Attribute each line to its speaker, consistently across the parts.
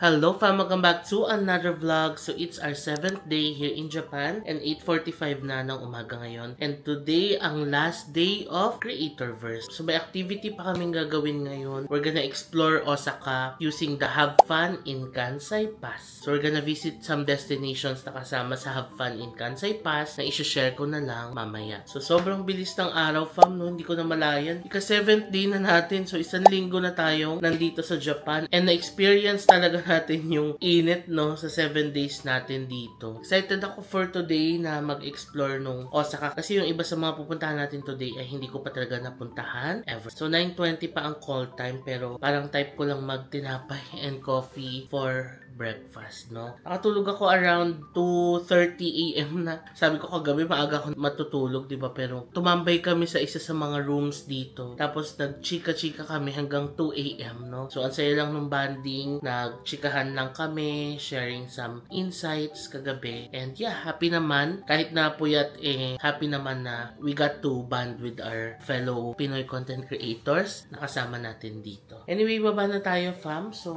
Speaker 1: Hello fam, welcome back to another vlog. So it's our 7th day here in Japan and 8:45 na ng umaga ngayon. And today ang last day of Creatorverse. So may activity pa kaming gagawin ngayon. We're gonna explore Osaka using the Have Fun in Kansai Pass. So we're gonna visit some destinations na kasama sa Have Fun in Kansai Pass na i-share ko na lang mamaya. So sobrang bilis ng araw fam, no? Hindi ko na malayan. Ika 7th day na natin. So isang linggo na tayong nandito sa Japan. And na-experience talaga natin yung init, no, sa 7 days natin dito. Excited ako for today na mag-explore nung Osaka kasi yung iba sa mga pupuntahan natin today ay hindi ko pa talaga napuntahan ever. So 9:20 pa ang call time pero parang type ko lang magtinapay and coffee for breakfast, no? Nakatulog ako around 2:30 AM na. Sabi ko kagabi maaga ako matutulog, di ba? Pero tumambay kami sa isa sa mga rooms dito. Tapos nagchika-chika kami hanggang 2 AM, no? So ang saya lang ng bonding, nagchikahan lang kami, sharing some insights kagabi. And yeah, happy naman. Kahit na puyat, happy naman na we got to bond with our fellow Pinoy content creators na kasama natin dito. Anyway, baba na tayo, fam. So,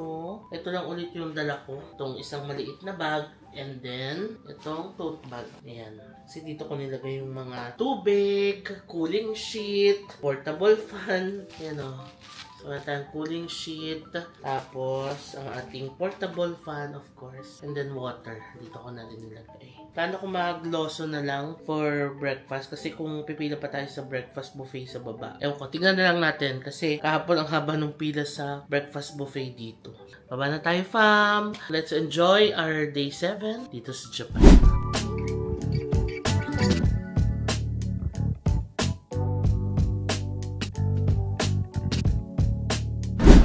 Speaker 1: ito lang ulit yung dala ko. Itong isang maliit na bag. And then, itong tote bag. Ayan. Kasi dito ko nilagay yung mga tubig, cooling sheet, portable fan. Ayan o. So, tayong cooling sheet. Tapos, ang ating portable fan, of course. And then, water. Dito ko na rin nilagay. Plano ko mag-loso na lang for breakfast. Kasi kung pipila pa tayo sa breakfast buffet sa baba. Ewan ko, tingnan na lang natin. Kasi kahapon ang haba ng pila sa breakfast buffet dito. Baba na tayo, fam! Let's enjoy our day 7 dito sa Japan.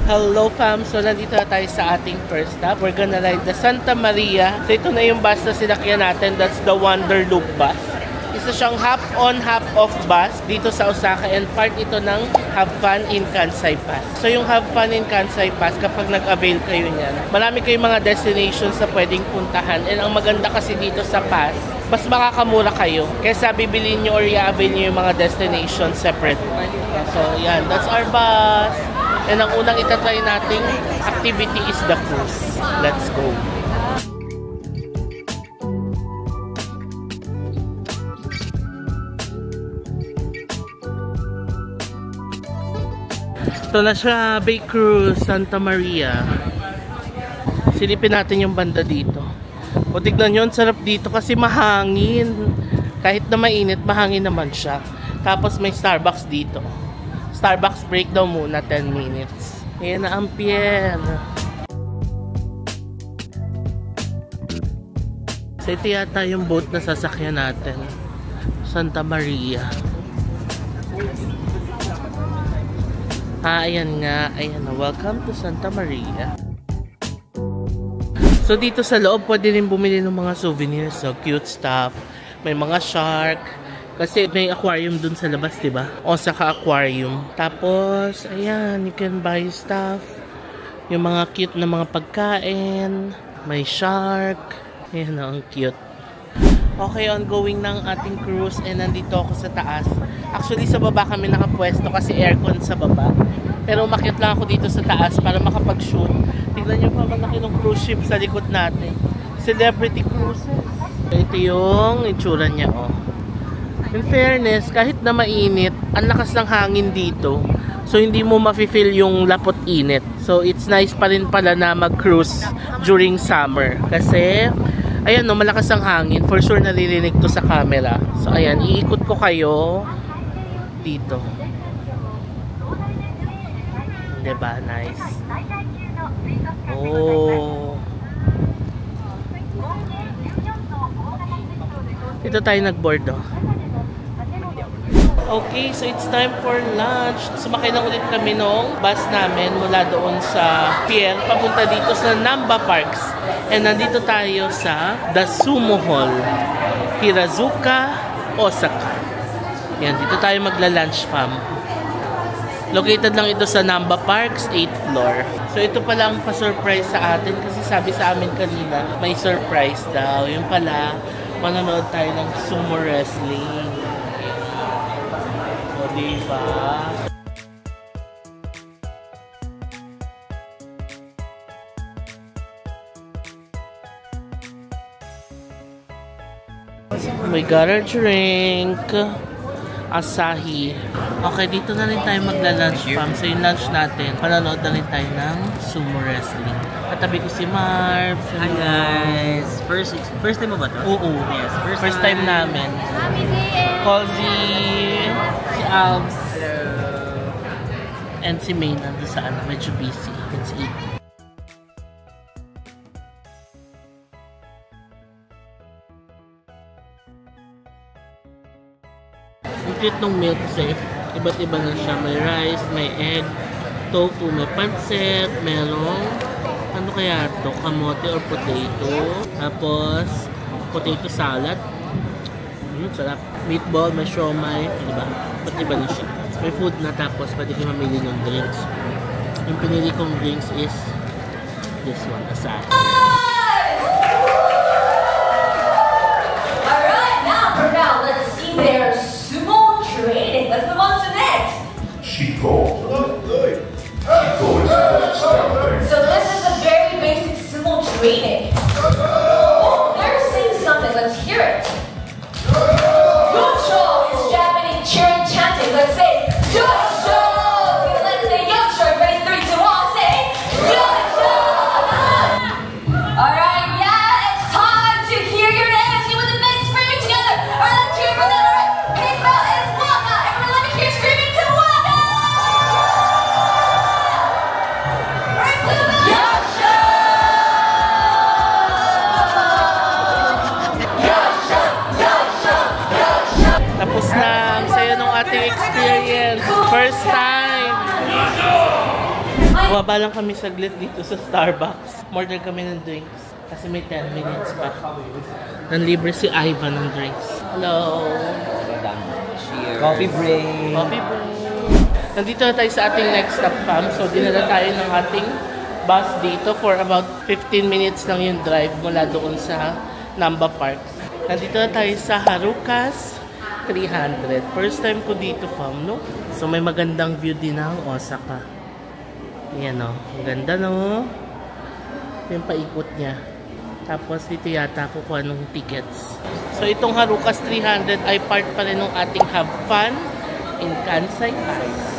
Speaker 1: Hello fam! So nandito na tayo sa ating first stop. We're gonna ride the Santa Maria. So ito na yung bus na sinakyan natin. That's the Wonder Loop bus. Isa siyang half-on, half-off bus dito sa Osaka and part ito ng Have Fun in Kansai Pass. So yung Have Fun in Kansai Pass, kapag nag-avail kayo niyan, marami kayong mga destinations na pwedeng puntahan. And ang maganda kasi dito sa pass, mas makakamura kayo kaysa bibilin nyo or i-avail nyo yung mga destinations separate. So yan, that's our bus. And ang unang itatry nating activity is the cruise. Let's go! Ito na siya, Bay Cruise, Santa Maria. Silipin natin yung banda dito. O tignan nyo, sarap dito kasi mahangin. Kahit na mainit, mahangin naman siya. Tapos may Starbucks dito. Starbucks break daw muna 10 minutes. Ayan na ang pier. So ito yata yung boat na sasakyan natin. Santa Maria. Ayan nga. Ayan na. Welcome to Santa Maria. So dito sa loob, pwede rin bumili ng mga souvenirs. So cute stuff. May mga shark. Kasi may aquarium dun sa labas, diba? Osaka Aquarium. Tapos, ayan, you can buy stuff. Yung mga cute na mga pagkain. May shark. Ayan, ang cute. Okay, ongoing ng ating cruise and nandito ako sa taas. Actually, sa baba kami nakapwesto kasi aircon sa baba. Pero umakyat lang ako dito sa taas para makapag-shoot. Tignan nyo pa malaki ng cruise ship sa likod natin. Celebrity cruises. Ito yung itsura niya, oh. In fairness, kahit na mainit, ang lakas ng hangin dito. So, hindi mo mafe-feel yung lapot init. So, it's nice pa rin pala na mag-cruise during summer. Kasi, ayan no, malakas ang hangin. For sure, naririnig to sa camera. So, ayan, iikot ko kayo dito. Diba? Nice. Oh. Ito tayo nag-board, oh. Okay, so it's time for lunch. Sumakay lang ulit kami nung bus namin mula doon sa pier papunta dito sa Namba Parks. And nandito tayo sa The Sumo Hall, Hirazuka, Osaka. Yan, dito tayo magla-lunch, fam. Located lang ito sa Namba Parks, 8th floor. So ito pala ang pa-surprise sa atin kasi sabi sa amin kanina may surprise daw. Yung pala, manonood tayo ng sumo wrestling. Diba? We got our drink. Asahi. Okay, dito na rin tayo magla-lunch, fam. So, yung lunch natin, panonood na rin tayo ng sumo wrestling. Katabi ko si Marv.
Speaker 2: Hi guys! First time mo ba to?
Speaker 1: Oo.
Speaker 2: Yes,
Speaker 1: first time namin. Cozy, si Alves, and si May nandun sa ano, medyo busy. Let's eat. Ang cute ng milk kasi iba't iba na siya. May rice, may egg, tofu, may pancit, merong ano kaya ito? Kamote or potato. Tapos potato salad. Sarap. Meatball, may siomay. Diba? Iba't iba na siya. May food na tapos pwede kayo mamili ng drinks. Yung pinili kong drinks is this one, Asahi.
Speaker 3: Alright, now, let's see their sumo training. Let's move on to next.
Speaker 4: Chico. Chico is first down there.
Speaker 3: So this is a very basic sumo training. Oh, they're saying something. Let's hear it. Yocho is Japanese cheering chanting. Let's say Yocho. Let's say Yocho. Ready? 3, 2, 1. Say Yocho. Alright, yeah, it's time to hear your names. You with the big screaming together. Alright, let's hear for them. Alright, pink belt is Waka. Everyone, let me hear screaming to Waka. Alright, blue belt. Yocho. Yocho. Yocho. Yocho.
Speaker 1: Tapos na ang saya ng ating experience. First time! Baba lang kami saglit dito sa Starbucks. Order kami ng drinks. Kasi may 10 minutes pa. Nanlibre si Ivan ng drinks. Hello!
Speaker 2: Cheers! Coffee break!
Speaker 1: Coffee break! Nandito na tayo sa ating next stop, fam. So, dinala tayo ng ating bus dito for about 15 minutes lang yung drive mula doon sa Namba Park. Nandito na tayo sa Harukas 300. First time ko dito, fam, no? So, may magandang view din ng Osaka. Ayan, no? Ang ganda, no? Yung paikot niya. Tapos, dito yata kukuha ng tickets. So, itong Harukas 300 ay part pa rin ng ating Have Fun in Kansai Ice.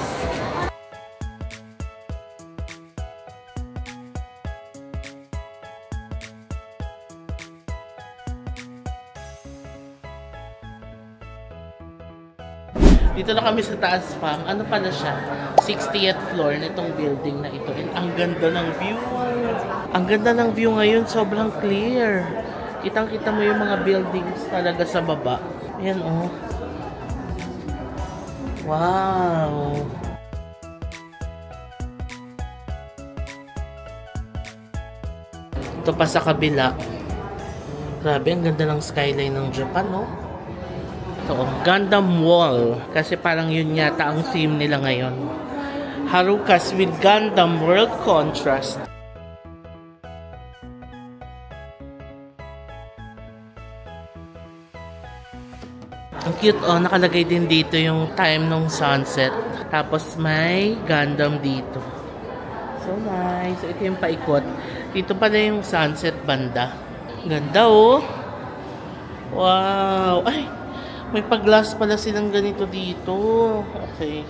Speaker 1: Dito na kami sa taas, fam. Ano pala siya? 60th floor nitong building na ito. And ang ganda ng view. Ang ganda ng view ngayon. Sobrang clear. Kitang-kita mo yung mga buildings talaga sa baba. Ayan, oh. Wow. Ito pa sa kabila. Grabe, ang ganda ng skyline ng Japan, no? Ito, Gundam Wall. Kasi parang yun yata ang theme nila ngayon. Harukas with Gundam World Contrast. Ang cute, oh. Nakalagay din dito yung time ng sunset. Tapos may Gundam dito. So nice. So ito yung paikot. Dito pala yung sunset banda. Ganda, oh. Wow. Ay! May pag-glass pala silang ganito dito. Okay.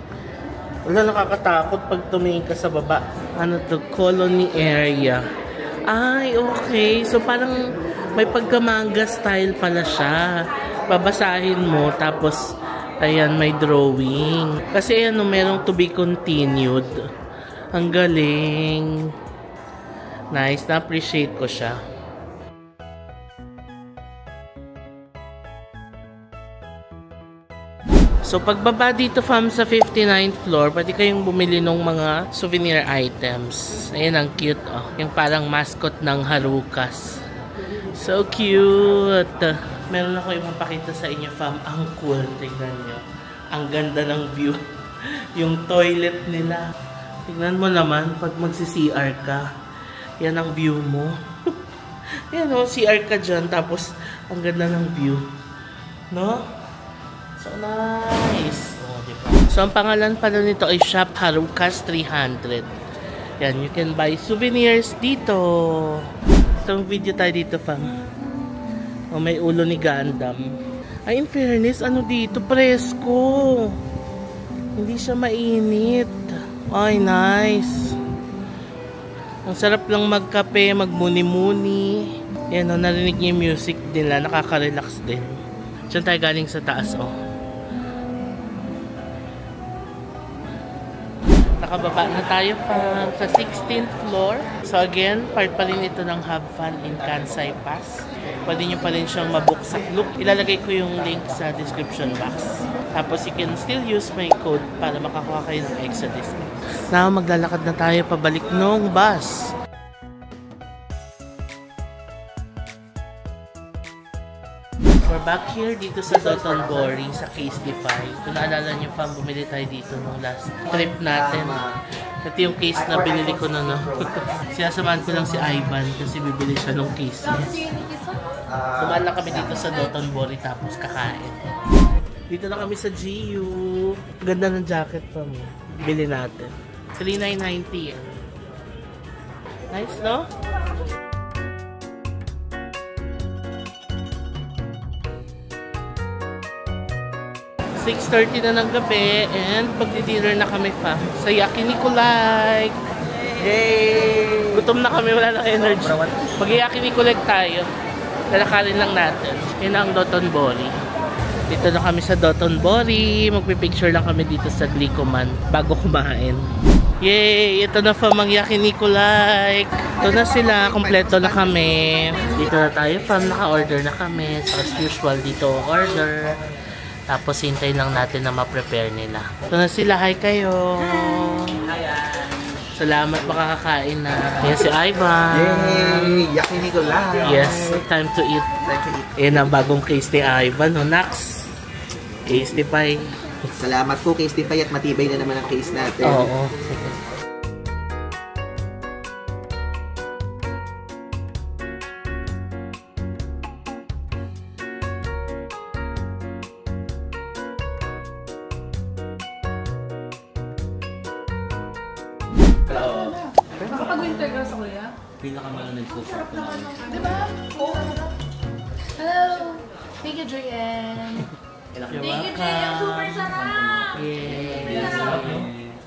Speaker 1: Wala, nakakatakot pag tumingin ka sa baba. Ano to? Colony area. Ay, okay. So, parang may pagka-manga style pala siya. Babasahin mo, tapos, ayan, may drawing. Kasi, ano, merong to be continued. Ang galing. Nice. Na-appreciate ko siya. So, pagbaba dito, fam, sa 59th floor, pwede kayong bumili ng mga souvenir items. Ayan, ang cute, oh. Yung parang mascot ng Harukas. So cute! Meron ako yung mapakita sa inyo, fam. Ang cool. Tignan nyo. Ang ganda ng view. Yung toilet nila. Tignan mo naman, pag magsi-CR ka. Yan ang view mo. Yan, oh, CR ka dyan. Tapos, ang ganda ng view. No? So nice. Oh, diba? So ang pangalan pala nito ay Shop Harukas 300. Yan, you can buy souvenirs dito. Itong video tayo dito, fam. O may ulo ni Gundam. Ay, in fairness, ano dito? Presko. Hindi siya mainit. Ay, nice. Ang sarap lang magkape, magmuni-muni. Yan o, narinig niyo yung music nila. Nakaka-relax din. Diyan tayo galing sa taas o. Nakababa na tayo sa 16th floor. So again, part pa rin ito ng Have Fun in Kansai Pass. Pwede nyo pa rin siyang mabook sa Klook. Ilalagay ko yung link sa description box. Tapos you can still use my code para makakuha kayo ng extra discount. Now, maglalakad na tayo pabalik nung bus. We're back here dito sa Dotonbori sa Case Defy. Kung naalala nyo pa, bumili tayo dito nung last trip natin. Ito yung case na binili ko na no. Sinasamahan ko lang si Ivan kasi bibili siya ng case niya. Kumain lang kami dito sa Dotonbori tapos kakain. Dito na kami sa GU. Ganda ng jacket pa mo. Bili natin. 3,990 yan. Nice, no? 6:30 na ng gabi and pagdi-dinner na kami pa sa Yakiniku Like. Yay! Gutom na kami, wala na energy. Mag-Yakiniku Like tayo. Lalakarin lang natin. Yun ang Dotonbori. Dito na kami sa Dotonbori. Magpipicture lang kami dito sa Glicoman bago kumain. Yay! Ito na pa mang Yakiniku Like. Ito na sila. Kompleto na kami. Dito na tayo fam. Naka-order na kami. So as usual dito order. Tapos hintayin lang natin na ma-prepare nila. Ito na sila. Hi kayo! Salamat makakakain na. Yan si Ivan.
Speaker 5: Yay! Yakiniku Like.
Speaker 1: Yes, time to eat. Yan ang bagong case ni Ivan. No? Nax! Case ni Pai.
Speaker 5: Salamat po Case Defy at matibay na naman ang case natin.
Speaker 1: Oo.
Speaker 3: Nakapag-winter ka sa kuya?
Speaker 2: Pinakamalo nag-super ko na.
Speaker 3: Diba? Hello! Thank you, Joyen.
Speaker 1: You're
Speaker 3: Thank you, Joyen. Super sarap!
Speaker 1: Yay!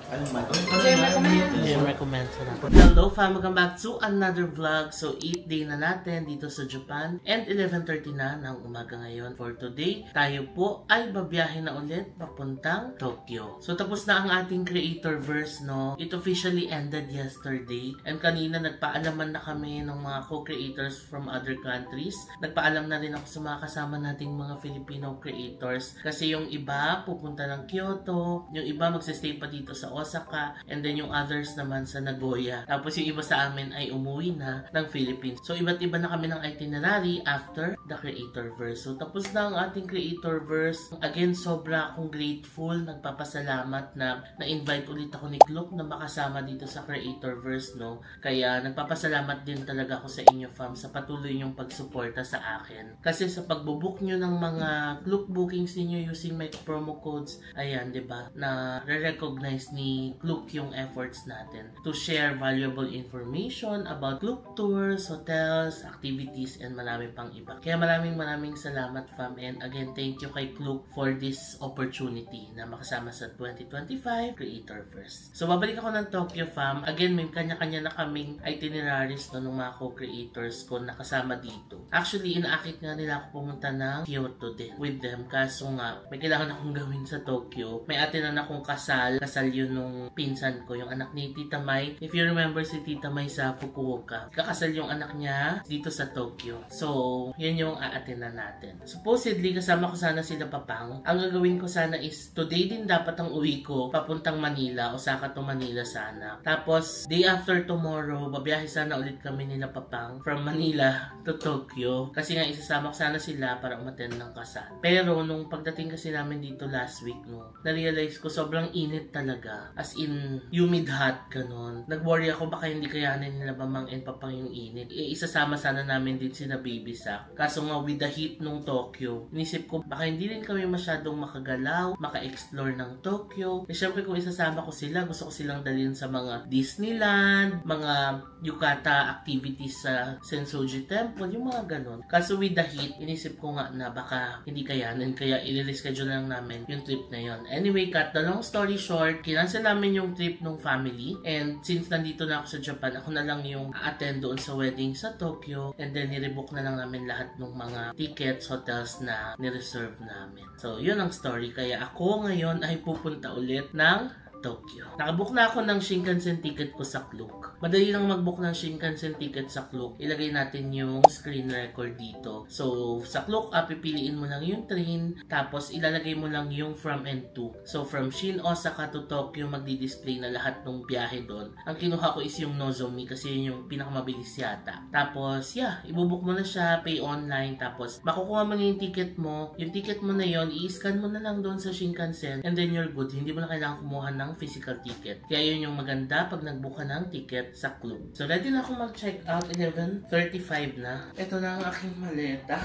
Speaker 3: Joyen recommend.
Speaker 1: Yung recommend sa natin. Hello fam! Welcome back to another vlog. So 8th day na natin dito sa Japan and 11:30 na ng umaga ngayon. For today, tayo po ay babiyahe na ulit papuntang Tokyo. So tapos na ang ating Creatorverse, no? It officially ended yesterday and kanina nagpaalaman na kami ng mga co-creators from other countries. Nagpaalam na rin ako sa mga kasama nating mga Filipino creators kasi yung iba pupunta ng Kyoto, yung iba magsistay pa dito sa Osaka, and then yung others naman sa Nagoya. Tapos yung iba sa amin ay umuwi na ng Philippines. So iba't iba na kami ng itinerary after the Creatorverse. So tapos na ang ating Creatorverse. Again, sobra akong grateful. Nagpapasalamat na na-invite ulit ako ni Klook na makasama dito sa Creatorverse, no? Kaya nagpapasalamat din talaga ako sa inyo fam sa patuloy niyong pagsuporta sa akin. Kasi sa pagbubook nyo ng mga Klook bookings niyo using my promo codes, ayan, 'di ba? Na re-recognize ni Klook yung efforts natin to share valuable information about Klook tours, hotels, activities, and marami pang iba. Kaya maraming salamat fam, and again thank you kay Klook for this opportunity na makasama sa 2025 Creatorverse. So babalik ako ng Tokyo fam. Again, may kanya-kanya na kaming itineraries no, ng mga co-creators ko nakasama dito. Actually, inaakit nga nila ako pumunta ng Kyoto din with them, kaso nga may kailangan akong gawin sa Tokyo. May atinan akong kasal yun nung pinsan ko, yung anak ni Tita Mai. If you remember si Tita Mai sa Fukuoka, kakasal yung anak niya dito sa Tokyo. So, yun yung aatenan natin. Supposedly, kasama ko sana sila Papang. Ang gagawin ko sana is, today din dapat ang uwi ko, papuntang Manila, Osaka to Manila sana. Tapos, day after tomorrow, babiyahe sana ulit kami nila Papang from Manila to Tokyo. Kasi nga, isasama ko sana sila para umattend ng kasal. Pero, nung pagdating kasi namin dito last week, no, na-realize ko sobrang init talaga. as in humid hot, ganun. Nag-worry ako baka hindi kayanin nila mamang-end pa pang yung init. Isasama sana namin din sina Baby Sak. Kaso nga with the heat nung Tokyo, inisip ko baka hindi rin kami masyadong makagalaw, maka-explore ng Tokyo. Syempre kung isasama ko sila, gusto ko silang dalhin sa mga Disneyland, mga yukata activities sa Sensoji Temple, yung mga ganun. Kaso with the heat, inisip ko nga na baka hindi kayanin, kaya i-reschedule lang namin yung trip na yon. Anyway, cut the long story short, kinansel namin yung trip ng family, and since nandito na ako sa Japan, ako na lang yung attend doon sa wedding sa Tokyo, and then nirebook na lang namin lahat ng mga tickets, hotels na nireserve namin. So, yun ang story. Kaya ako ngayon ay pupunta ulit ng Tokyo. Nakabook na ako ng Shinkansen ticket ko sa Klook. Madali lang mag-book ng Shinkansen ticket sa Klook. Ilagay natin yung screen record dito. So, sa Klook, pipiliin mo lang yung train, tapos ilalagay mo lang yung from and to. So, from Shin Osaka to Tokyo, magdi-display na lahat ng biyahe doon. Ang kinuha ko is yung Nozomi kasi yun yung pinakamabilis yata. Tapos, yeah, ibubook mo na siya, pay online, tapos makukuha mo na yung ticket mo. Yung ticket mo na yon, i-scan mo na lang doon sa Shinkansen, and then you're good. Hindi mo na kailangan kumuha ng physical ticket. Kaya yun yung maganda pag nagbook ka ng ticket sa Klook. So, ready na ako mag-check out. 11:35 na. Ito na ang aking maleta.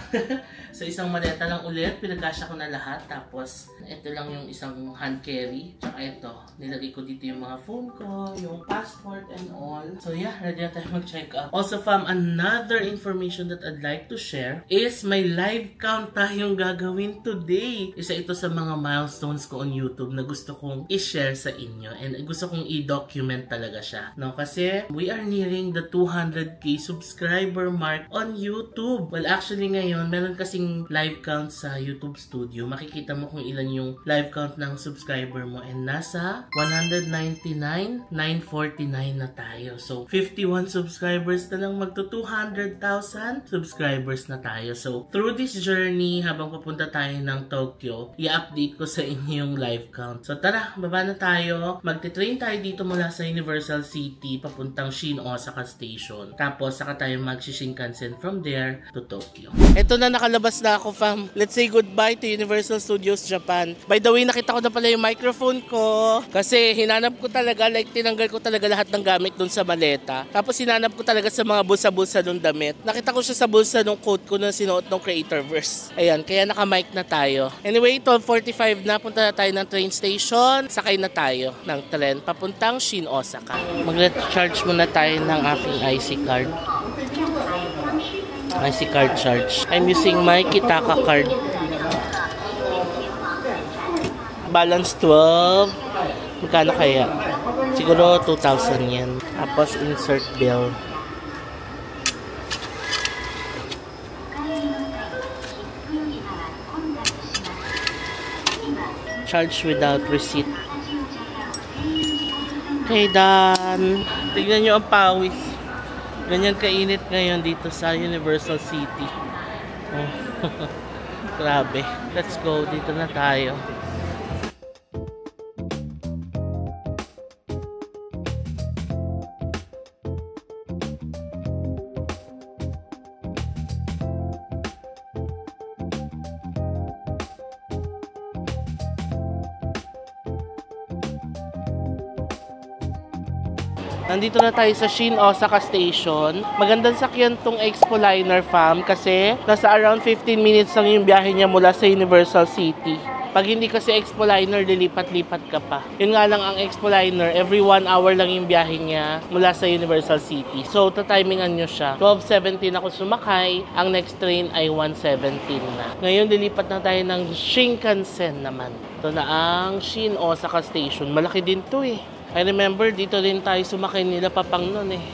Speaker 1: So, isang maleta lang ulit. Pinagkasya ko na lahat. Tapos, ito lang yung isang hand carry. Tsaka ito. Nilagay ko dito yung mga phone ko, yung passport and all. So, yeah. Ready na tayo mag-check out. Also, fam, another information that I'd like to share is may live count tayong gagawin today. Isa ito sa mga milestones ko on YouTube na gusto kong i-share sa inyo, and gusto kong i-document talaga siya, no? Kasi we are nearing the 200k subscriber mark on YouTube. Well, actually ngayon meron kasing live count sa YouTube Studio. Makikita mo kung ilan yung live count ng subscriber mo, and nasa 199,949 na tayo. So 51 subscribers na lang, magto 200,000 subscribers na tayo. So through this journey, habang papunta tayo ng Tokyo, i-update ko sa inyo yung live count. So tara, baba na tayo. Magte-train tayo dito mula sa Universal City papuntang Shin Osaka Station. Tapos saka tayo mag-Shinkansen from there to Tokyo. Ito na, nakalabas na ako, fam. Let's say goodbye to Universal Studios Japan. By the way, nakita ko na pala yung microphone ko. Kasi hinanap ko talaga, like tinanggal ko talaga lahat ng gamit dun sa maleta. Tapos hinanap ko talaga sa mga bulsa-bulsa nung damit. Nakita ko siya sa bulsa nung coat ko na sinuot ng Creatorverse. Ayan, kaya naka-mic na tayo. Anyway, 12:45 na. Punta na tayo ng train station. Sakay na tayo ng tren papuntang Shin Osaka. Mag-recharge muna tayo ng aking IC card. IC card charge. I'm using my Kitaka card. Balance 12. Magkano kaya? Siguro 2,000 yen. Tapos insert bill. Charge without receipt. Okay, done. Tignan nyo ang pawis. Ganyan kainit ngayon dito sa Universal City. Oh. Grabe. Let's go. Dito na tayo. Nandito na tayo sa Shin Osaka Station. Magandang sakyan tong Expo Liner, fam, kasi nasa around 15 minutes lang yung biyahe niya mula sa Universal City. Pag hindi kasi Expo Liner, lilipat-lipat ka pa. Yun nga lang ang Expo Liner, every 1 hour lang yung biyahe niya mula sa Universal City. So, tatimingan nyo siya. 12:17 ako sumakay. Ang next train ay 1:17 na. Ngayon, lilipat na tayo ng Shinkansen naman. Ito na ang Shin Osaka Station. Malaki din to eh. I remember, dito din tayo sumakay nila papang nun eh.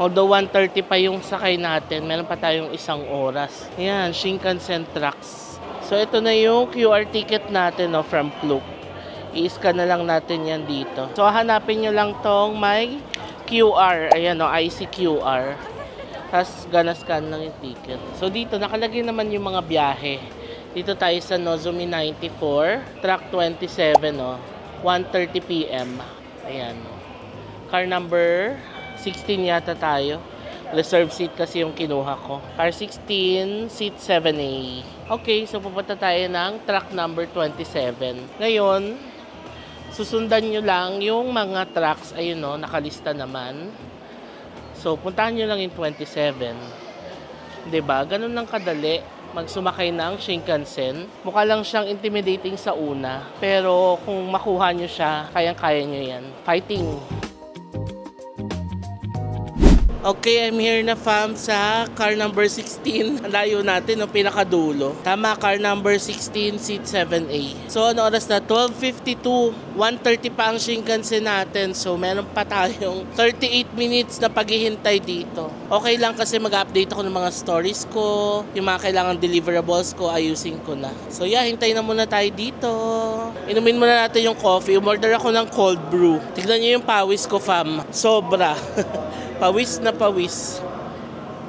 Speaker 1: Although 1:30 pa yung sakay natin, meron pa tayong 1 oras. Ayan, Shinkansen Tracks. So, ito na yung QR ticket natin, no, from Klook. I-scan na lang natin yan dito. So, hanapin nyo lang tong may QR. Ayan, no, IC QR. Tapos, gana-scan lang yung ticket. So, dito, nakalagay naman yung mga biyahe. Dito tayo sa Nozomi 94, track 27, no, 1:30 p.m. Ayan. Car number 16 yata tayo. Reserve seat kasi yung kinuha ko. Car 16, seat 7A. Okay, so pupunta tayo ng track number 27. Ngayon, Susundan nyo lang yung mga tracks. Ayun no, nakalista naman. So, puntahan nyo lang yung 27. Diba? Ganun lang kadali. Magsumakay ng Shinkansen. Mukha lang siyang intimidating sa una. Pero kung makuha nyo siya, kayang-kaya nyo yan. Fighting! Okay, I'm here na fam sa car number 16. Ang layo natin, no, pinakadulo. Tama, car number 16, seat 7A. So, ano oras na? 12:52. 1:30 pa ang Shinkansen natin. So, meron pa tayong 38 minutes na paghihintay dito. Okay lang kasi mag-update ako ng mga stories ko. Yung mga kailangan deliverables ko, ayusin ko na. So, yeah, hintay na muna tayo dito. Inumin muna natin yung coffee. Umorder ako ng cold brew. Tignan nyo yung pawis ko, fam. Sobra. Pawis na pawis.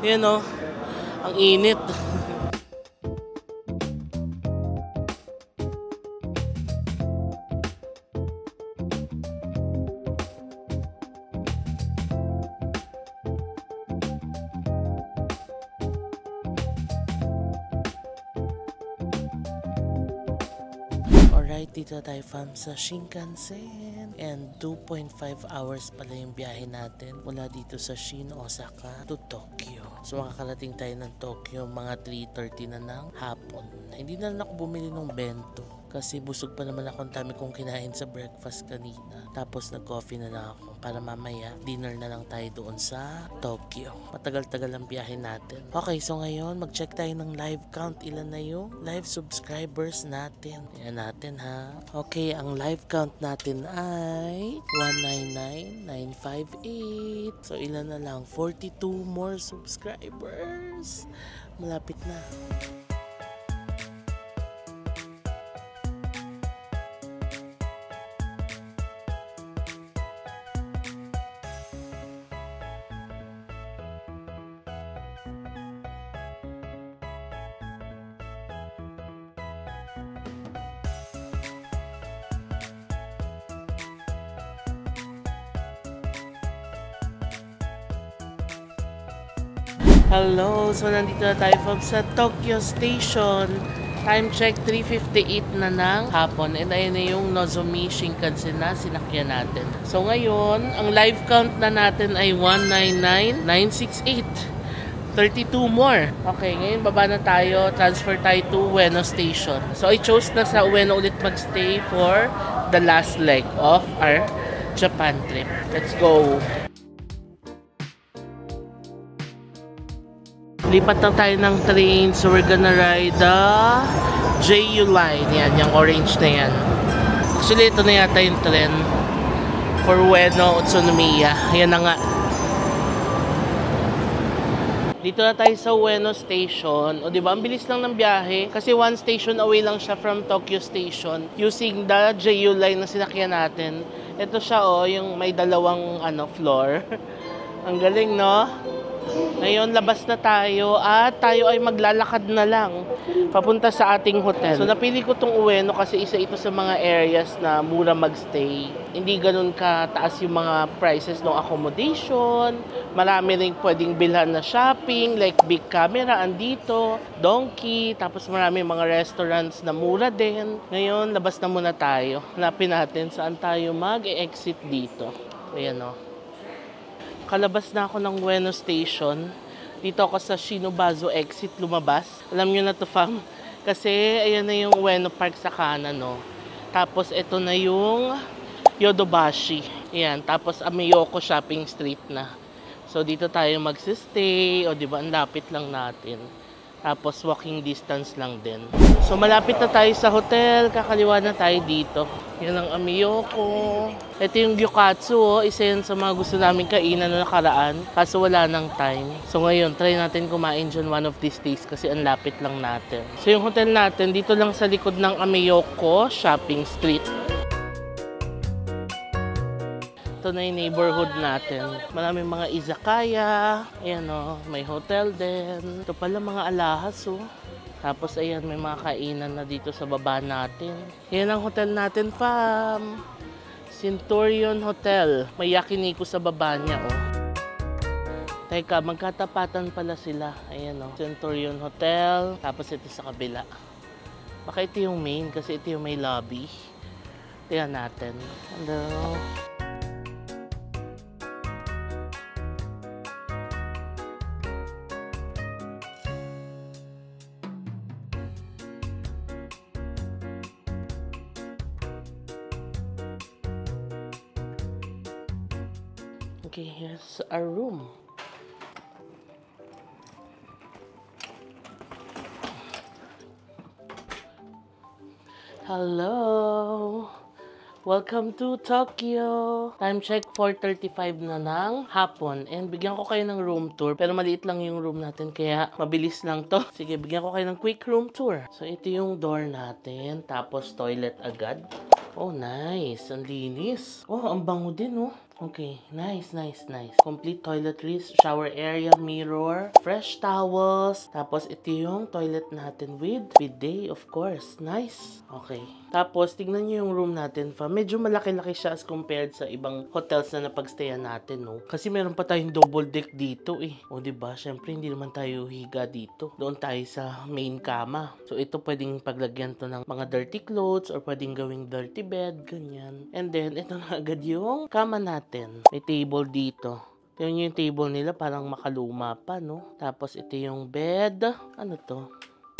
Speaker 1: Yan o. Ang init. Alright, dito tayo fam sa Shinkansen. And 2.5 hours pala yung biyahe natin mula dito sa Shin, Osaka to Tokyo. So makakarating tayo ng Tokyo mga 3:30 na ng hapon. Hindi na lang ako bumili ng bento kasi busog pa naman ako, ang dami kong kinain sa breakfast kanina. Tapos nag-coffee na lang ako para mamaya dinner na lang tayo doon sa Tokyo. Matagal-tagal ang biyahe natin. Okay, so ngayon mag-check tayo ng live count. Ilan na yung live subscribers natin? Yan natin ha. Okay, ang live count natin ay 199,958. So ilan na lang? 42 more subscribers. Malapit na. Hello! So, nandito na tayo from sa Tokyo Station. Time check, 3:58 na ng hapon. And ayun na yung Nozomi Shinkansen na sinakyan natin. So, ngayon, ang live count na natin ay 199,968. 32 more. Okay, ngayon baba na tayo. Transfer tayo to Ueno Station. So, I chose na sa Ueno ulit magstay for the last leg of our Japan trip. Let's go! Lipat na tayo ng train, so we're gonna ride the JU line. Yan, yung orange na yan. Actually, ito na yata yung tren for Ueno, Utsunomiya. Yan na nga. Dito na tayo sa Ueno Station. O diba, ang bilis lang ng biyahe. Kasi one station away lang siya from Tokyo Station. Using the JU line na sinakyan natin. Ito siya yung may dalawang floor. Ang galing, no? Ngayon, labas na tayo at tayo ay maglalakad na lang papunta sa ating hotel. So, napili ko tong Ueno kasi isa ito sa mga areas na mura magstay. Hindi ganun kataas yung mga prices ng accommodation. Marami rin pwedeng bilhan na shopping, like Big Camera andito, Donkey, tapos marami mga restaurants na mura din. Ngayon, labas na muna tayo. Hanapin natin saan tayo mag-exit dito. Ayan o. Kalabas na ako ng Ueno Station. Dito ako sa Shinobazo exit lumabas. Alam nyo na to fam. Kasi ayan na yung Ueno Park sa kanan, no. Tapos ito na yung Yodobashi. Ayan. Tapos Ameyoko Shopping Street na. So dito tayo magsistay. O diba, ang lapit lang natin. Tapos walking distance lang din. So malapit na tayo sa hotel. Kakaliwa na tayo dito. Yan ang Ameyoko. Ito yung Gyukatsu. Isa yan sa mga gusto namin kainan na nakaraan. Kaso wala nang time. So ngayon, try natin kumain dyan one of these days. Kasi ang lapit lang natin. So yung hotel natin, dito lang sa likod ng Ameyoko Shopping Street. Ito na yung neighborhood natin. Maraming mga izakaya. Ayan o, may hotel din. Ito pala mga alahas o. Tapos ayan, may mga kainan na dito sa baba natin. Ayan ang hotel natin, fam. Centurion Hotel. May yakiniku sa baba niya o. Teka, magkatapatan pala sila. Ayan o, Centurion Hotel. Tapos ito sa kabila. Baka ito yung main kasi ito yung may lobby. Tingnan natin. Hello. Okay, here's our room. Hello! Welcome to Tokyo! Time check 4:35 na ng hapon. And bigyan ko kayo ng room tour. Pero maliit lang yung room natin kaya mabilis lang to. Sige, bigyan ko kayo ng quick room tour. So ito yung door natin. Tapos toilet agad. Oh, nice. Ang linis. Oh, ang bango din, oh. Okay, nice. Complete toiletries, shower area, mirror, fresh towels. Tapos, ito yung toilet natin with bidet, of course. Nice. Okay. Tapos, tignan nyo yung room natin, fam. Medyo malaki-laki siya as compared sa ibang hotels na napagstayan natin, no? Kasi meron pa tayong double deck dito, eh. O, diba? Siyempre, hindi naman tayo higa dito. Doon tayo sa main kama. So, ito pwedeng paglagyan to ng mga dirty clothes or pwedeng gawing dirty bed, ganyan. And then, ito na agad yung kama natin. May table dito. Tignan nyo yung table nila, parang makaluma pa, no? Tapos, ito yung bed. Ano to?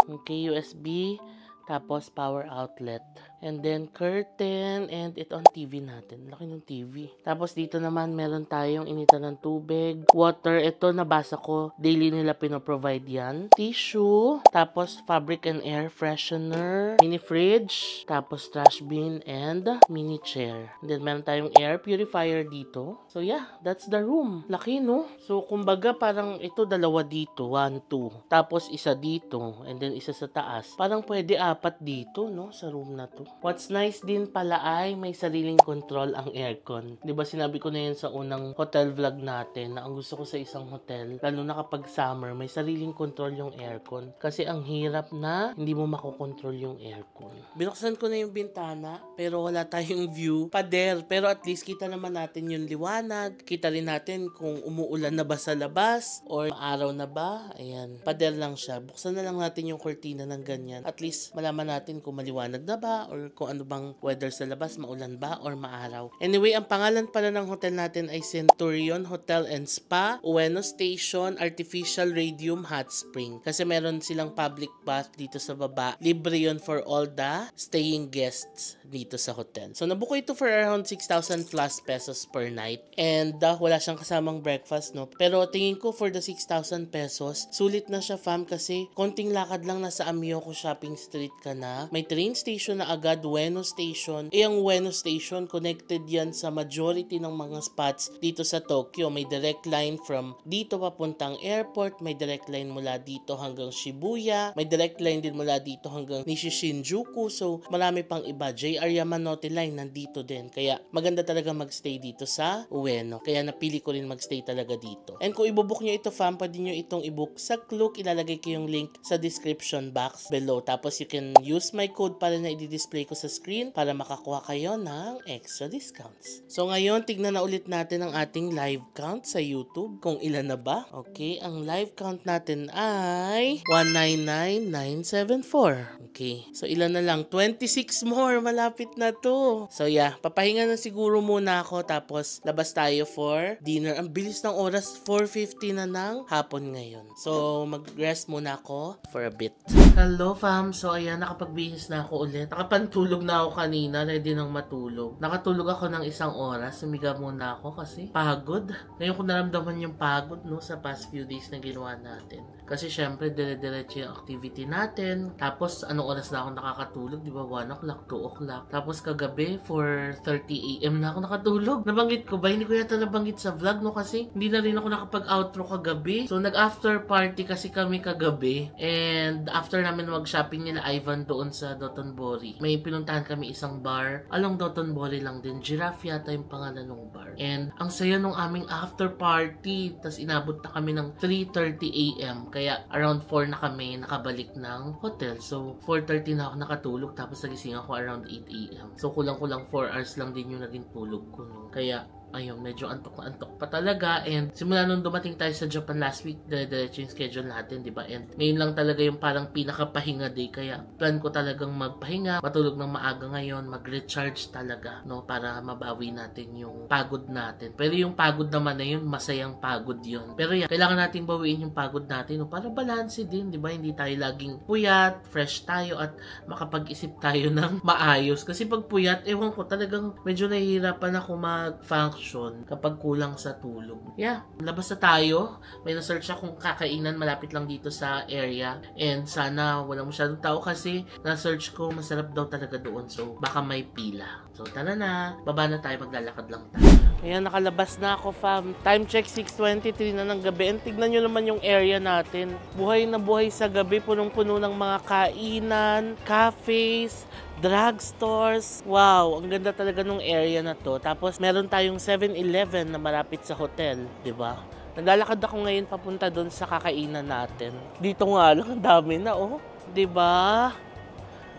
Speaker 1: Okay, USB. Tapos, power outlet. And then, curtain. And ito ang TV natin. Laki ng TV. Tapos, dito naman, meron tayong initan ng tubig. Water. Ito, nabasa ko. Daily nila pinoprovide yan. Tissue. Tapos, fabric and air freshener. Mini fridge. Tapos, trash bin. And mini chair. And then, meron tayong air purifier dito. So, yeah. That's the room. Laki, no? So, kumbaga, parang ito, dalawa dito. 1, 2. Tapos, isa dito. And then, isa sa taas. Parang pwede 4 dito, no? Sa room na to. What's nice din pala ay may sariling control ang aircon. 'Di ba sinabi ko na yun sa unang hotel vlog natin na ang gusto ko sa isang hotel, lalo na kapag summer, may sariling control yung aircon. Kasi ang hirap na hindi mo makokontrol yung aircon. Binuksan ko na yung bintana, pero wala tayong view. Pader, pero at least kita naman natin yung liwanag. Kita rin natin kung umuulan na ba sa labas or araw na ba. Ayan, pader lang siya. Buksan na lang natin yung cortina ng ganyan. At least malaman natin kung maliwanag na ba or kung ano bang weather sa labas, maulan ba or maaraw. Anyway, ang pangalan pala ng hotel natin ay Centurion Hotel and Spa, Ueno Station, Artificial Radium Hot Spring. Kasi meron silang public bath dito sa baba. Libre yun for all the staying guests dito sa hotel. So, nabuko ito for around 6,000 plus pesos per night. And wala siyang kasamang breakfast, no? Pero tingin ko for the 6,000 pesos, sulit na siya, fam, kasi konting lakad lang nasa Amioco Shopping Street ka na. May train station na agad, Ueno Station. Ang Ueno Station, connected yan sa majority ng mga spots dito sa Tokyo. May direct line from dito papuntang airport, may direct line mula dito hanggang Shibuya, may direct line din mula dito hanggang Nishishinjuku. So, marami pang iba. JR Yamanote Line nandito din. Kaya, maganda talaga magstay dito sa Ueno. Kaya, napili ko rin magstay talaga dito. And kung ibobook nyo ito, fam, pwede nyo itong ibook sa Klook. Ilalagay ko yung link sa description box below. Tapos, you can use my code para na i-display ko sa screen para makakuha kayo ng extra discounts. So ngayon, tignan na ulit natin ang ating live count sa YouTube kung ilan na ba. Okay, ang live count natin ay 199,974. Okay, so ilan na lang? 26 more, malapit na to. So yeah, papahinga na siguro muna ako tapos labas tayo for dinner. Ang bilis ng oras, 4:50 na ng hapon ngayon. So mag-rest muna ako for a bit. Hello fam, so ayan, nakapagbihis na ako ulit. Nakapantulog na ako kanina, ready nang matulog. Nakatulog ako ng 1 oras, sumiga muna ako kasi pagod. Ngayon ko naramdaman yung pagod, no, sa past few days na ginawa natin. Kasi syempre, dire-diretso yung activity natin. Tapos, anong oras na ako nakakatulog? Di ba? 1 o'clock, 2 o'clock. Tapos, kagabi, 4:30 AM na ako nakatulog. Nabanggit ko ba? Hindi ko yata nabanggit sa vlog, no? Kasi, hindi na rin ako nakapag-outro kagabi. So, nag-after party kasi kami kagabi. And, after namin mag-shopping nila Ivan doon sa Dotonbori, may pinuntahan kami isang bar. Along Dotonbori lang din. Giraffe yata yung pangalan ng bar. And, ang saya nung aming after party. Tapos, inabot na kami ng 3:30 AM. Kaya around 4 na kami nakabalik ng hotel. So 4:30 na ako nakatulog tapos nagising ako around 8 AM. So kulang-kulang 4 hours lang din yung naging tulog ko. No? Kaya ayun, medyo antok na antok pa talaga. And simula nung dumating tayo sa Japan last week, dire-diretso yung schedule natin, di ba? And ngayon lang talaga yung parang pinaka-pahinga day. Kaya plan ko talagang magpahinga, matulog ng maaga ngayon, mag-recharge talaga, no? Para mabawi natin yung pagod natin. Pero yung pagod naman na yun, masayang pagod yun. Pero yan, kailangan natin bawiin yung pagod natin, no? Para balanse din, di ba? Hindi tayo laging puyat, fresh tayo, at makapag-isip tayo ng maayos. Kasi pag puyat, ewan ko, talagang medyo nahihirapan ako mag-function kapag kulang sa tulog. Yeah, labas na tayo. May na-search akong kakainan malapit lang dito sa area. And sana walang masyadong tao kasi na-search ko masarap daw talaga doon. So, baka may pila. So, tara na. Baba na tayo. Maglalakad lang tayo. Ayan, nakalabas na ako, fam. Time check, 6:23 na ng gabi. And tignan nyo naman yung area natin. Buhay na buhay sa gabi. Punong-puno ng mga kainan, cafes, drugstores. Wow, ang ganda talaga nung area na to. Tapos meron tayong 7-Eleven na malapit sa hotel, 'di ba? Naglalakad ako ngayon papunta doon sa kakainan natin. Dito nga lang, ang dami na, oh. 'Di ba?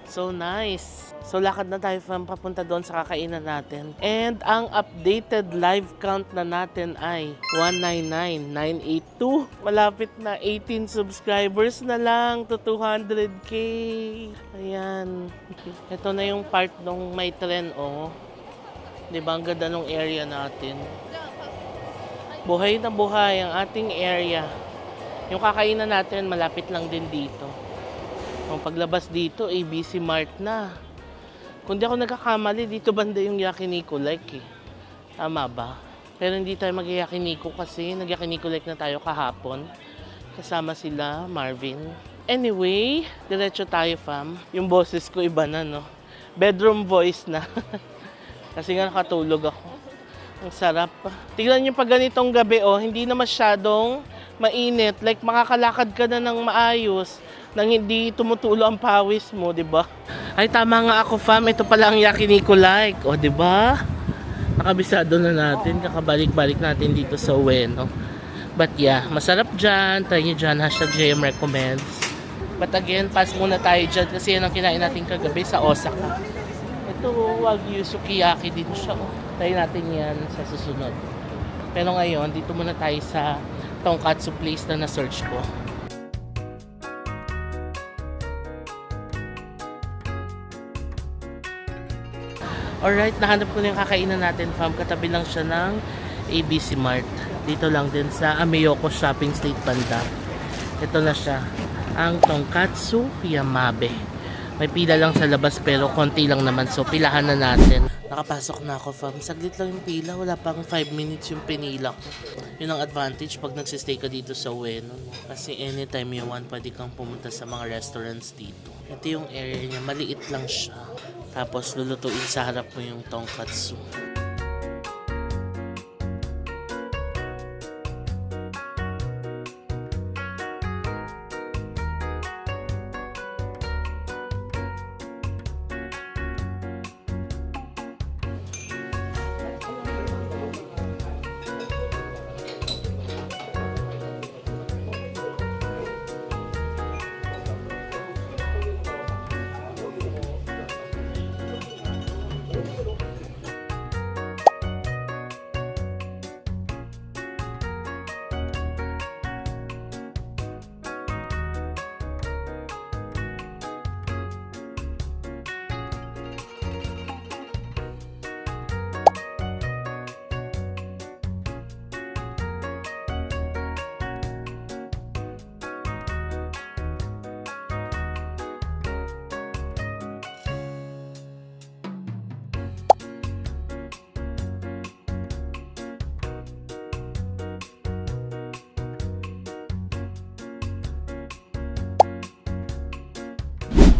Speaker 1: So nice. So lakad na tayo papunta doon sa kakainan natin. And ang updated live count na natin ay 199,982. Malapit na 18 subscribers na lang to 200k. Ayan. Ito na yung part nung may trend, oh. Diba, ang ganda nung area natin. Buhay na buhay ang ating area. Yung kakainan natin, malapit lang din dito. Kung paglabas dito, ABC Mart na. Kung di ako nagkakamali, dito banda yung Yakiniku like eh. Tama ba? Pero hindi tayo mag-Yakiniku kasi nag-Yakiniku like na tayo kahapon. Kasama sila, Marvin. Anyway, diretso tayo, fam. Yung boses ko iba na, no? Bedroom voice na. Kasi nga nakatulog ako. Ang sarap. Tignan nyo pag ganitong gabi, oh, hindi na masyadong mainit. Like, makakalakad ka na ng maayos nang hindi tumutulo ang pawis mo, 'di ba? Ay, tama nga ako, fam. Ito pala ang Yakiniku like, o, 'di ba? Nakabisado na natin, kakabalik-balik natin dito sa Ueno. But yeah, masarap dyan. Try nyo dyan, #JM recommends. But again, pass muna tayo dyan kasi yan ang kinain natin kagabi sa Osaka. Ito, Wagyu Sukiyaki din siya. Oh. Try natin yan sa susunod. Pero ngayon, dito muna tayo sa tonkatsu place na na-search ko. Alright, nahanap ko na yung kakainan natin, fam. Katabi lang siya ng ABC Mart. Dito lang din sa Ameyoko Shopping Street banda. Ito na siya. Ang Tonkatsu Yamabe. May pila lang sa labas pero konti lang naman. So, pilahan na natin. Nakapasok na ako, fam. Saglit lang yung pila. Wala pang 5 minutes yung pinila ko. Yun ang advantage pag nagsistay ka dito sa Ueno. Kasi anytime you want, pwede kang pumunta sa mga restaurants dito. Ito yung area niya. Maliit lang siya. Tapos lulutuin sa harap mo yung tonkatsu.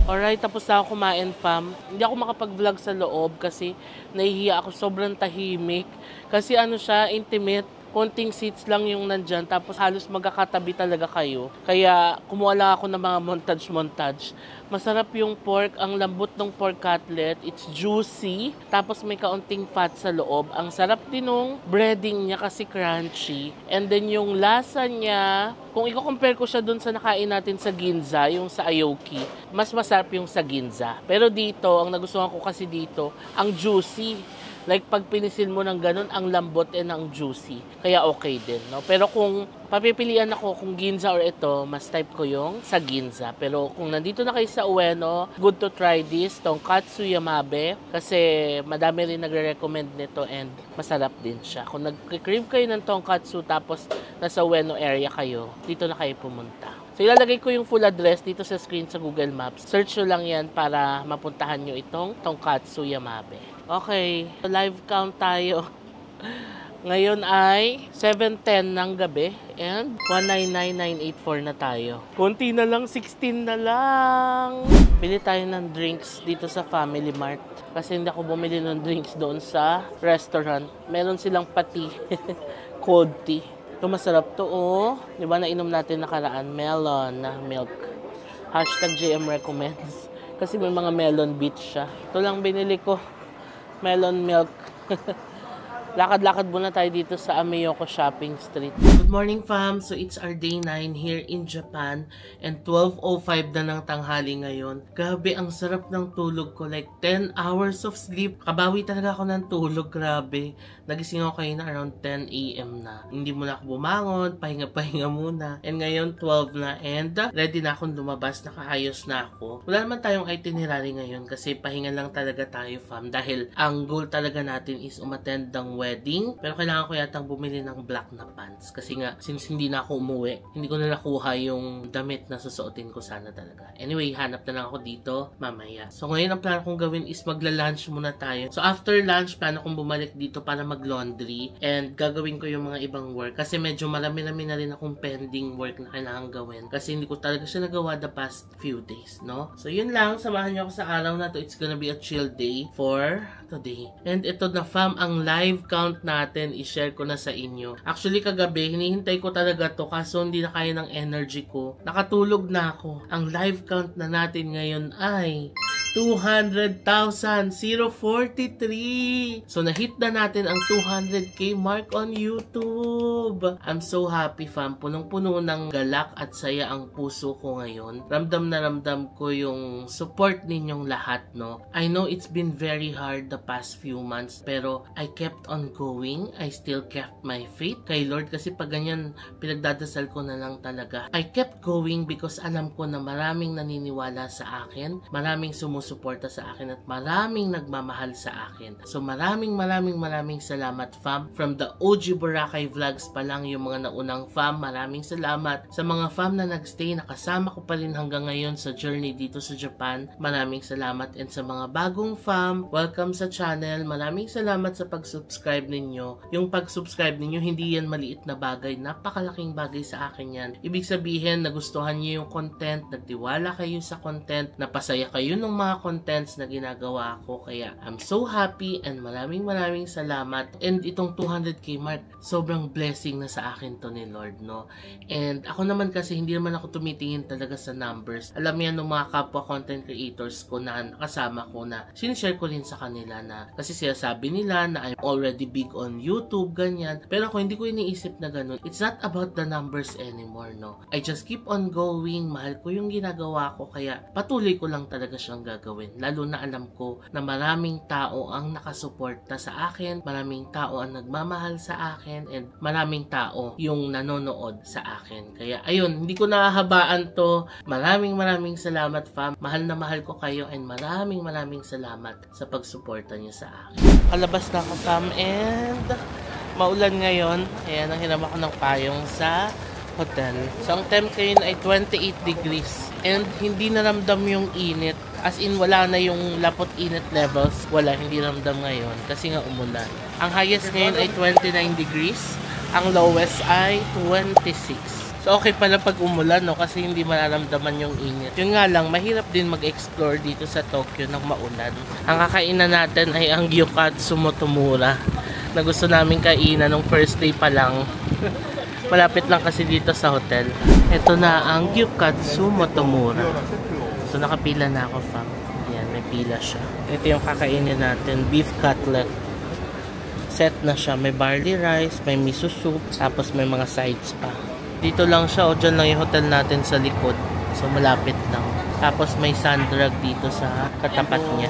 Speaker 1: Alright, tapos na ako kumain, fam. Hindi ako makapag-vlog sa loob kasi nahihiya ako, sobrang tahimik. Kasi ano siya, intimate. Konting seats lang yung nandyan, tapos halos magkakatabi talaga kayo. Kaya kumuha lang ako ng mga montage-montage. Masarap yung pork, ang lambot ng pork cutlet, it's juicy. Tapos may kaunting fat sa loob. Ang sarap din ng breading niya kasi crunchy. And then yung lasa niya, kung i-compare ko siya dun sa nakain natin sa Ginza, yung sa Aoki, mas masarap yung sa Ginza. Pero dito, ang nagustuhan ko kasi dito, ang juicy. Like, pag pinisil mo ng ganun, ang lambot and ang juicy. Kaya okay din, no? Pero kung papipilian ako kung Ginza or ito, mas type ko yung sa Ginza. Pero kung nandito na kayo sa Ueno, good to try this, Tonkatsu Yamabe. Kasi madami rin nagre-recommend nito and masarap din siya. Kung nag-crave kayo ng Tonkatsu tapos nasa Ueno area kayo, dito na kayo pumunta. So, ilalagay ko yung full address dito sa screen sa Google Maps. Search nyo lang yan para mapuntahan nyo itong Tonkatsu Yamabe. Okay, live count tayo. Ngayon ay 7:10 ng gabi and 199984 na tayo. Konti na lang, 16 na lang. Bili tayo ng drinks dito sa Family Mart. Kasi hindi ako bumili ng drinks doon sa restaurant. Meron silang pati cold tea. Ito masarap to, oh. Di ba nainom natin nakaraan? Melon na milk. #JM recommends. Kasi may mga melon beach siya. Ito lang binili ko. Melon milk. Lakad-lakad muna tayo dito sa Ameyoko Shopping Street. Good morning, fam! So, it's our day 9 here in Japan and 12:05 na ng tanghali ngayon. Grabe, ang sarap ng tulog ko. Like, 10 hours of sleep. Kabawi talaga ako ng tulog. Grabe. Nagising ako kayo na around 10 AM na. Hindi muna ako bumangon. Pahinga-pahinga muna. And ngayon, 12 na. And ready na akong lumabas. Nakaayos na ako. Wala naman tayong itinerary ngayon kasi pahinga lang talaga tayo, fam. Dahil ang goal talaga natin is umattend ng wedding. Pero kailangan ko yatang bumili ng black na pants. Kasi nga, since hindi na ako umuwi, hindi ko na nakuha yung damit na susuotin ko sana talaga. Anyway, hanap na lang ako dito mamaya. So ngayon, ang plano kong gawin is magla-lunch muna tayo. So after lunch, plano kong bumalik dito para mag-laundry. And gagawin ko yung mga ibang work. Kasi medyo marami-rami na rin akong pending work na kailangan gawin. Kasi hindi ko talaga siya nagawa the past few days, no? So yun lang, samahan niyo ako sa araw na to. It's gonna be a chill day for today. And ito na, fam, ang live count natin, i-share ko na sa inyo. Actually, kagabi, hinihintay ko talaga to kaso hindi na kaya ng energy ko. Nakatulog na ako. Ang live count na natin ngayon ay 200,043. So, na-hit na natin ang 200k mark on YouTube. I'm so happy, fam. Punong-puno ng galak at saya ang puso ko ngayon. Ramdam na ramdam ko yung support ninyong lahat, no? I know it's been very hard the past few months, pero I kept on going. I still kept my faith kay Lord kasi pag ganyan, pinagdadasal ko na lang talaga. I kept going because alam ko na maraming naniniwala sa akin, maraming sumusuporta sa akin at maraming nagmamahal sa akin. So maraming salamat, fam. From the OG Boracay Vlogs pa lang, yung mga naunang fam, maraming salamat. Sa mga fam na nagstay, nakasama ko pa rin hanggang ngayon sa journey dito sa Japan, maraming salamat. And sa mga bagong fam, welcome sa channel. Maraming salamat sa pag-subscribe ninyo. Yung pag-subscribe ninyo, hindi yan maliit na bagay. Napakalaking bagay sa akin yan. Ibig sabihin, nagustuhan nyo yung content, nagtiwala kayo sa content, napasaya kayo ng mga contents na ginagawa ko. Kaya I'm so happy and maraming salamat. And itong 200k mark, sobrang blessing na sa akin to ni Lord, no? And ako naman kasi hindi naman ako tumitingin talaga sa numbers. Alam yan ng mga kapwa content creators ko na kasama ko na sinishare ko rin sa kanila na kasi sila sabi nila na I'm already big on YouTube, ganyan. Pero ako hindi ko iniisip na ganun. It's not about the numbers anymore, no? I just keep on going. Mahal ko yung ginagawa ko kaya patuloy ko lang talaga siyang gagawin. Lalo na alam ko na maraming tao ang nakasuporta sa akin, maraming tao ang nagmamahal sa akin, and maraming tao yung nanonood sa akin. Kaya ayun, hindi ko nahahabaan to. Maraming salamat, fam. Mahal na mahal ko kayo and maraming salamat sa pagsuporta niyo sa akin. Kalabas na ako, fam, and maulan ngayon. Ayan, nanghiram ako ng payong sa hotel. So, ang temp ngayon ay 28 degrees. And hindi naramdam yung init. As in, wala na yung lapot init levels. Wala, hindi naramdam ngayon. Kasi nga umulan. Ang highest ngayon ay 29 degrees. Ang lowest ay 26. So, okay pala pag umulan, no? Kasi hindi mararamdaman yung init. Yun nga lang, mahirap din mag-explore dito sa Tokyo ng maulan. Ang kakainan natin ay ang Gyukatsu Motomura na gusto namin kainan nung first day pa lang. Malapit lang kasi dito sa hotel. Ito na ang Gyukatsu Motomura. So nakapila na ako, fam. Ayan, may pila siya. Ito yung kakainin natin, beef cutlet. Set na siya, may barley rice, may miso soup, tapos may mga sides pa. Dito lang siya, o dyan lang yung hotel natin sa likod. So malapit lang. Tapos may sand rug dito sa katapat niya.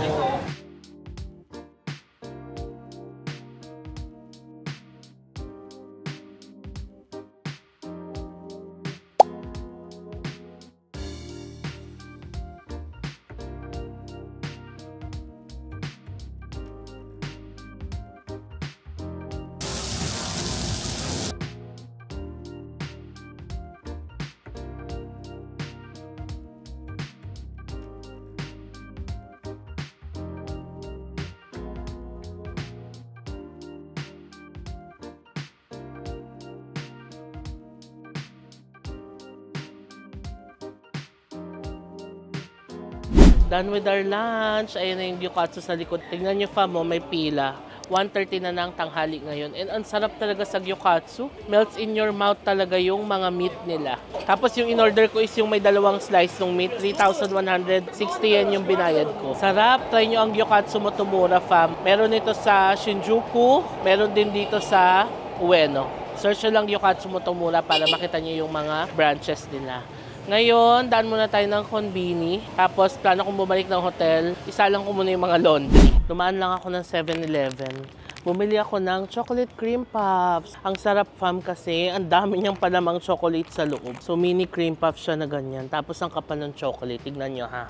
Speaker 1: Done with our lunch. Ayan na yung gyukatsu sa likod. Tingnan nyo fam, may pila. 1:30 na ng tanghali ngayon. And ang sarap talaga sa gyukatsu. Melts in your mouth talaga yung mga meat nila. Tapos yung in-order ko is yung may dalawang slice ng meat. 3,160 yen yung binayad ko. Sarap. Try nyo ang gyukatsu Motomura fam. Meron ito sa Shinjuku. Meron din dito sa Ueno. Search nyo lang gyukatsu Motomura para makita nyo yung mga branches nila. Ngayon, daan muna tayo ng konbini. Tapos, plano kong bumalik ng hotel. Isa lang ko muna yung mga laundry. Dumaan lang ako ng 7-Eleven. Bumili ako ng chocolate cream puffs. Ang sarap fam kasi, ang dami niyang palamang chocolate sa loob. So, mini cream puffs siya na ganyan. Tapos, ang kapal ng chocolate. Tignan nyo ha.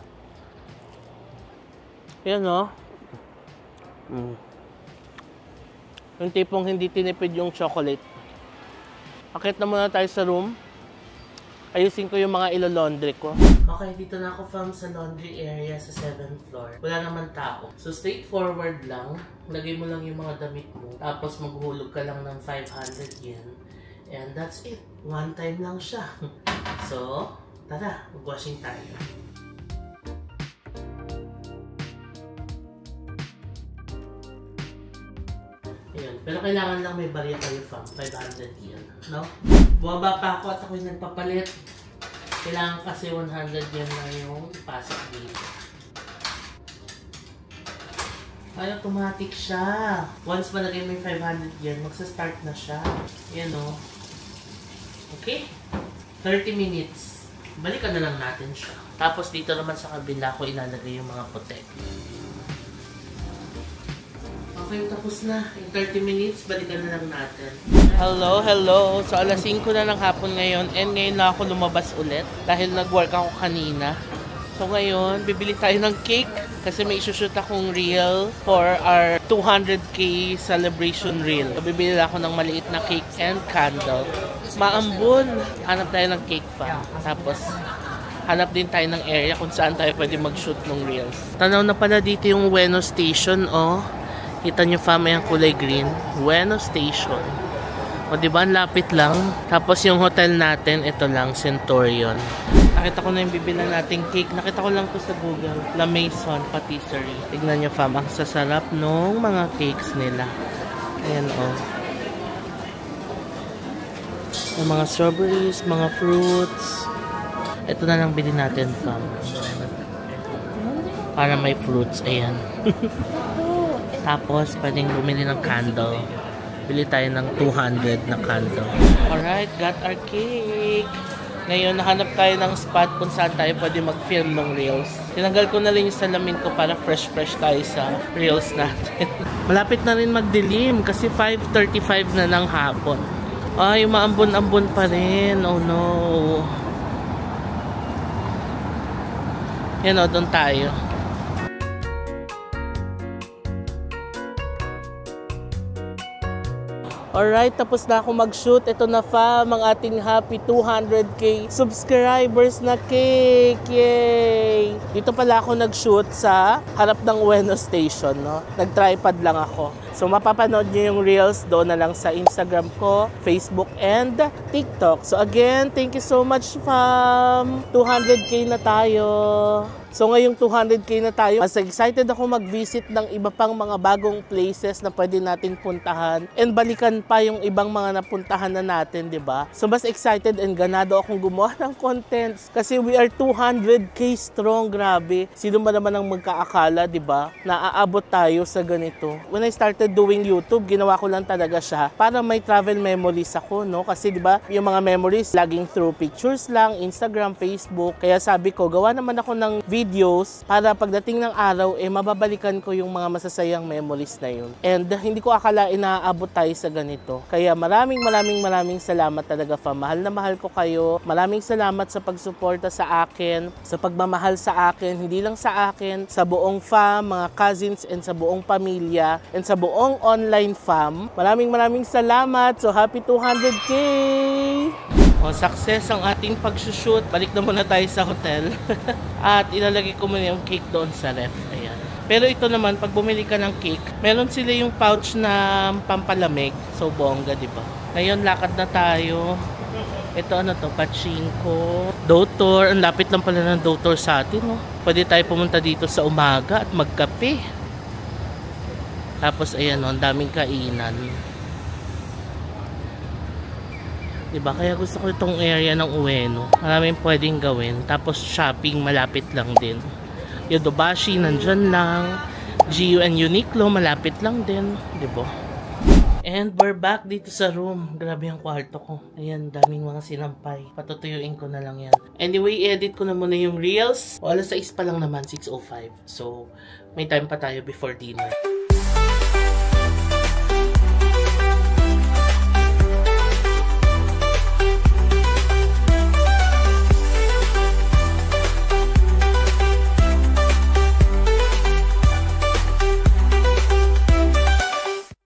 Speaker 1: Yan o. Yung tipong hindi tinipid yung chocolate. Akit na muna tayo sa room. Ayusin ko yung mga ilo-laundry ko. Okay, dito na ako fam sa laundry area sa 7th floor. Wala naman tao. So, straightforward lang. Lagay mo lang yung mga damit mo. Tapos, maghulog ka lang ng 500 yen. And that's it. One time lang siya. So, tara, mag-washing tayo. Ayan. Pero kailangan lang may barya kayo fam. 500 yen. No? Bumaba pa ako at ako'y nagpapalit. Kailangan kasi 100 yen na yung ipasok dito. Ay, automatic siya. Once malagay mo yung 500 yen, magsa-start na siya. Yan o. Okay? 30 minutes. Balikan na lang natin siya. Tapos dito naman sa kabila ko ilalagay yung mga puti. Okay, tapos na. In 30 minutes, balikan na lang natin. Hello, hello. So, alas 5 na ng hapon ngayon. And ngayon na ako lumabas ulit. Dahil nag-work ako kanina. So, ngayon, bibili tayo ng cake. Kasi may isushoot akong reel for our 200k celebration reel. So, bibili ako ng maliit na cake and candle. Maambon. Hanap tayo ng cake pa. Tapos, hanap din tayo ng area kung saan tayo pwede mag-shoot ng reels. Tanaw na pala dito yung Ueno Station, oh. Kita nyo fam, yung kulay green. Ueno Station. O diba, lapit lang. Tapos yung hotel natin, ito lang, Centurion. Nakita ko na yung bibilan nating cake. Nakita ko lang to sa Google. La Maison Patisserie. Tignan nyo fam, ang sasarap nung mga cakes nila. Ayan o. Yung mga strawberries, mga fruits. Ito na lang bilhin natin fam. Para may fruits, ayan. Tapos, pwedeng bumili ng candle. Bili tayo ng 200 na candle. Alright, got our cake. Ngayon, nahanap tayo ng spot kung saan tayo pwede mag-film ng reels. Tinanggal ko na lang yung salamin ko para fresh-fresh tayo sa reels natin. Malapit na rin magdilim kasi 5:35 na ng hapon. Ay, maambon-ambon pa rin. Oh no. Yan o, doon tayo. Alright, tapos na ako mag-shoot. Ito na fam, ang ating happy 200k subscribers na cake. Yay! Dito pala ako nag-shoot sa harap ng Ueno Station, no? Nag-tripod lang ako. So, mapapanood nyo yung reels doon na lang sa Instagram ko, Facebook, and TikTok. So, again, thank you so much fam. 200k na tayo. So ngayong 200k na tayo, mas excited ako mag-visit ng iba pang mga bagong places na pwede nating puntahan and balikan pa yung ibang mga napuntahan na natin, di ba? So mas excited and ganado akong gumawa ng contents kasi we are 200k strong, grabe. Sino ba naman ang magkaakala, di ba? Naaabot tayo sa ganito. When I started doing YouTube, ginawa ko lang talaga siya para may travel memories ako, no? Kasi di ba, yung mga memories laging through pictures lang, Instagram, Facebook. Kaya sabi ko, gawa naman ako ng videos para pagdating ng araw, mababalikan ko yung mga masasayang memories na yun. And hindi ko akalain na aabot tayo sa ganito. Kaya maraming salamat talaga fam. Mahal na mahal ko kayo. Maraming salamat sa pagsuporta sa akin, sa pagmamahal sa akin, hindi lang sa akin, sa buong fam, mga cousins, and sa buong pamilya, and sa buong online fam. Maraming salamat. So happy 200k! O, success ang ating pagsushoot. Balik na muna tayo sa hotel. At ilalagay ko muna yung cake doon sa ref. Ayan. Pero ito naman, pag bumili ka ng cake, meron sila yung pouch na pampalamig. So, bongga, di ba? Ngayon, lakad na tayo. Ito ano to, pachinko, Dotor. Ang lapit lang pala ng Dotor sa atin, no? Pwede tayo pumunta dito sa umaga at magkape. Tapos ayan, no, ang daming kainan. Diba? Kaya gusto ko itong area ng Ueno. Maraming pwedeng gawin. Tapos shopping, malapit lang din. Yodobashi, nandyan lang. GU and Uniqlo, malapit lang din. Diba? And we're back dito sa room. Grabe ang kwarto ko. Ayan, daming mga sinampay. Patutuyuin ko na lang yan. Anyway, edit ko na muna yung reels. O, alas 6 pa lang naman, 6:05. So, may time pa tayo before dinner.